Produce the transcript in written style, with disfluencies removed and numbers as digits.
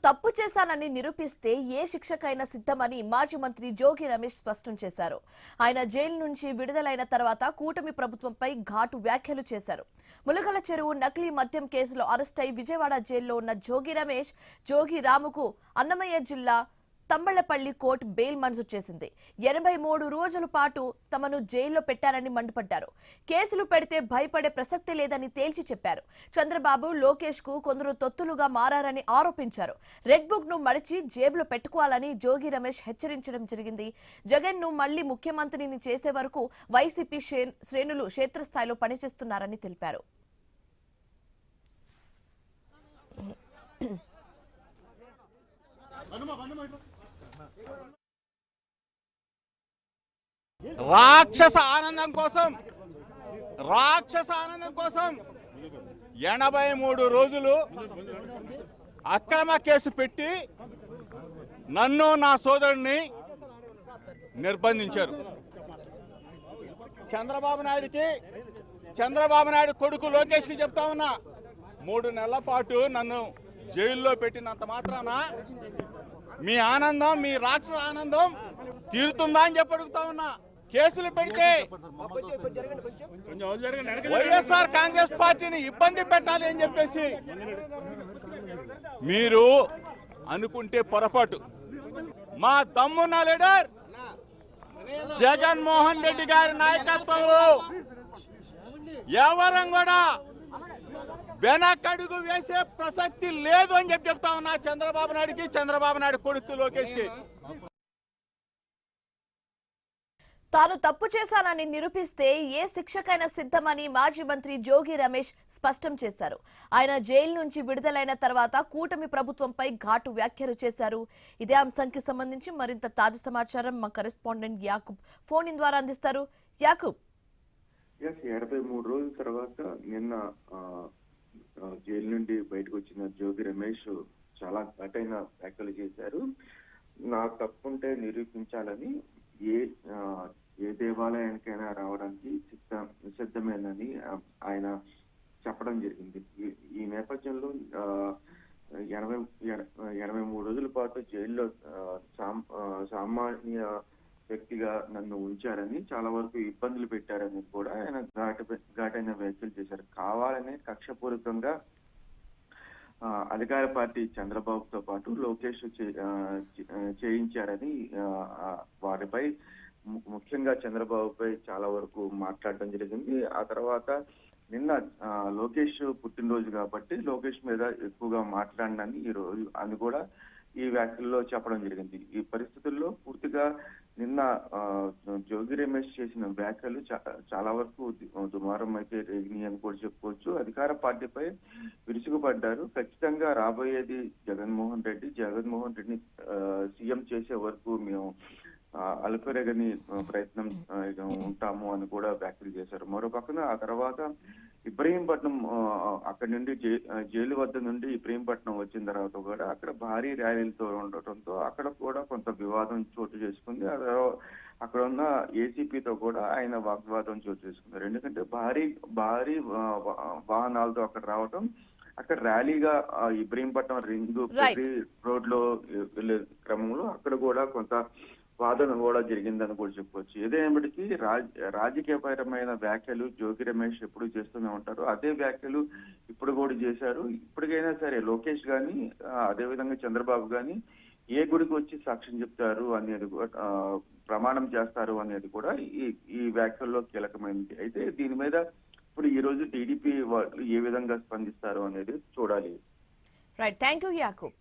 తప్పు చేశానని నిరూపిస్తే ఏ శిక్షకైనా సిద్ధమని మాజీ మంత్రి జోగి రమేష్ స్పష్టం చేశారు. ఆయన జైలు నుంచి విడుదలైన తర్వాత కూటమి ప్రభుత్వంపై ఘాటు వ్యాఖ్యలు చేశారు. ములకల చెరువు నకిలీ మద్యం కేసులో అరెస్ట్ అయి విజయవాడ జైల్లో ఉన్న జోగి రమేష్, జోగి రాముకు అన్నమయ్య జిల్లా తంబళ్లపల్లి కోర్టు బెయిల్ మంజూరు చేసింది. 83 రోజుల పాటు తమను జైల్లో పెట్టారని మండిపడ్డారు. కేసులు పెడితే భయపడే ప్రసక్తి లేదని తేల్చి చెప్పారు. చంద్రబాబు, లోకేష్ కు కొందరు తొత్తులుగా మారారని ఆరోపించారు. రెడ్ బుక్ ను మడిచి జేబులో పెట్టుకోవాలని జోగి రమేష్ హెచ్చరించడం జరిగింది. జగన్ ను మళ్లీ ముఖ్యమంత్రిని చేసే వరకు వైసీపీ శ్రేణులు క్షేత్రస్థాయిలో పనిచేస్తున్నారని తెలిపారు. రాక్షస ఆనందం కోసం 83 రోజులు అక్రమ కేసు పెట్టి నన్ను, నా సోదరుడిని నిర్బంధించారు. చంద్రబాబు నాయుడు కొడుకు లోకేష్కి చెప్తా ఉన్నా, 3 నెలల పాటు నన్ను జైల్లో పెట్టినంత మాత్రాన మీ ఆనందం, మీ రాక్షస ఆనందం తీరుతుందా అని చెప్పి అడుగుతా ఉన్నా. కేసులు పెడితే వైఎస్ఆర్ కాంగ్రెస్ పార్టీని ఇబ్బంది పెట్టాలి అని చెప్పేసి మీరు అనుకుంటే పొరపాటు. మా దమ్మున్న లీడర్ జగన్మోహన్ రెడ్డి గారి నాయకత్వంలో ఎవరం కూడా వెనకడుగు వేసే ప్రసక్తి లేదు అని చెప్తా ఉన్నా చంద్రబాబు నాయుడుకి, చంద్రబాబు నాయుడు కొడుకు లోకేష్కి. తాను తప్పు చేశానని నిరూపిస్తే ఏ శిక్షకైనా సిద్ధమని మాజీ మంత్రి జోగి రమేష్ స్పష్టం చేశారు. ఆయన జైలు నుంచి విడుదలైన తర్వాత కూటమి ప్రభుత్వంపై ఘాటు వ్యాఖ్యలు చేశారు. ఇదే అంశానికి సంబంధించి మరింత తాజా సమాచారం మా కరెస్పాండెంట్ యాకూబ్ ఫోన్ ఇన్ ద్వారా అందిస్తారు. యాకూబ్, 83 రోజుల తర్వాత నిన్న జైలు నుండి బయటకు వచ్చిన జోగి రమేష్ చాలా ఘటైన వ్యాఖ్యలు చేశారు. నా తప్పుంటే నిరూపించాలని ఏ దేవాలయానికైనా రావడానికి సిద్ధమేనని ఆయన చెప్పడం జరిగింది. ఈ నేపథ్యంలో 83 రోజుల పాటు జైల్లో సామాన్య వ్యక్తిగా నన్ను ఉంచారని, చాలా వరకు ఇబ్బందులు పెట్టారని కూడా ఆయన ఘాటైన వ్యాఖ్యలు చేశారు. కావాలనే కక్షపూరితంగా అధికార పార్టీ చంద్రబాబుతో పాటు లోకేష్ చేయించారని వారిపై, ముఖ్యంగా చంద్రబాబుపై చాలా వరకు మాట్లాడడం జరిగింది. ఆ తర్వాత నిన్న లోకేష్ పుట్టినరోజు కాబట్టి లోకేష్ మీద ఎక్కువగా మాట్లాడినని ఈ రోజు అని కూడా ఈ వ్యాఖ్యల్లో చెప్పడం జరిగింది. ఈ పరిస్థితుల్లో పూర్తిగా నిన్న జోగి రమేష్ చేసిన వ్యాఖ్యలు చాలా వరకు దుమారం అయితే రేగినాయి అని కూడా చెప్పుకోవచ్చు. అధికార పార్టీపై విరుచుకుపడ్డారు. ఖచ్చితంగా రాబోయేది జగన్మోహన్ రెడ్డిని సీఎం చేసే వరకు మేము అలుపెరగని ప్రయత్నం ఉంటాము అని కూడా వ్యాఖ్యలు చేశారు. మరో పక్కన ఆ తర్వాత ఇబ్రహీంపట్నం, అక్కడి నుండి జైలు వద్ద నుండి ఇబ్రహీంపట్నం వచ్చిన తర్వాత కూడా అక్కడ భారీ ర్యాలీలతో ఉండటంతో అక్కడ కూడా కొంత వివాదం చోటు చేసుకుంది. అక్కడ ఉన్న ఏసీపీతో కూడా ఆయన వాగ్వాదం చోటు చేసుకున్నారు. ఎందుకంటే భారీ వాహనాలతో అక్కడ రావటం, అక్కడ ర్యాలీగా ఇబ్రహీంపట్నం రింగ్ రోడ్ లో వెళ్లే క్రమంలో అక్కడ కూడా కొంత వాదన కూడా జరిగిందని కూడా చెప్పుకోవచ్చు. ఏదేమైనప్పటికీ రాజకీయపరమైన వ్యాఖ్యలు జోగి రమేష్ ఎప్పుడు చేస్తూనే ఉంటారు. అదే వ్యాఖ్యలు ఇప్పుడు కూడా చేశారు. ఇప్పటికైనా సరే లోకేష్ గాని, అదేవిధంగా చంద్రబాబు గాని ఏ గుడికి వచ్చి సాక్ష్యం చెప్తారు అనేది కూడా, ప్రమాణం చేస్తారు అనేది కూడా ఈ వ్యాఖ్యల్లో కీలకమైనది. అయితే దీని మీద ఇప్పుడు ఈ రోజు టీడీపీ వాళ్ళు ఏ విధంగా స్పందిస్తారు అనేది చూడాలి. Right, thank you Yakub.